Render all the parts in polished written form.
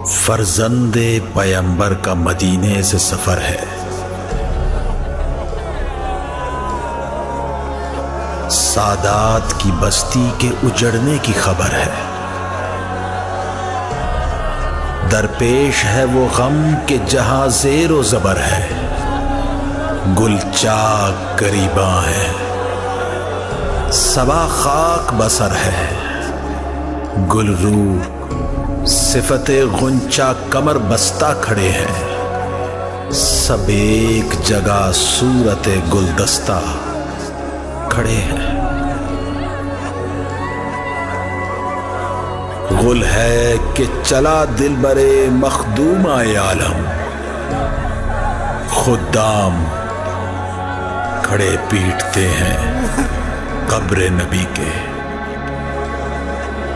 फर्जंदे पैगंबर का मदीने से सफर है। सादात की बस्ती के उजड़ने की खबर है। दरपेश है वो गम के जहां ज़ेरो ज़बर है। गुलचाक गरीबा है, सबा खाक बसर है। गुलरू सिफते गुंचा कमर बस्ता खड़े हैं। सब एक जगह सूरत गुलदस्ता खड़े हैं। गुल है कि चला दिल बरे मखदूम आलम। खुदाम खड़े पीटते हैं कब्र नबी के।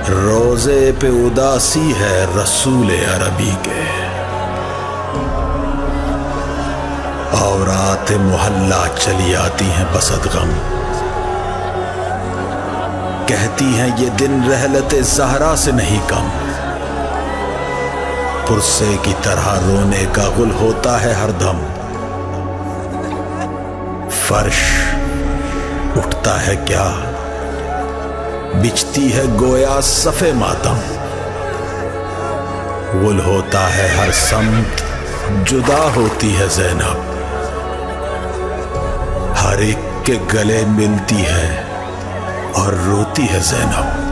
रोजे पे उदासी है रसूल अरबी के। औरात मोहल्ला चली आती हैं बसद गम। कहती हैं ये दिन रहलत ज़हरा से नहीं कम। पुरसे की तरह रोने का गुल होता है हरदम। फर्श उठता है क्या, बिछती है गोया सफ़े मातम। गुल होता है हर समत, जुदा होती है ज़ैनब। हर एक के गले मिलती है और रोती है ज़ैनब।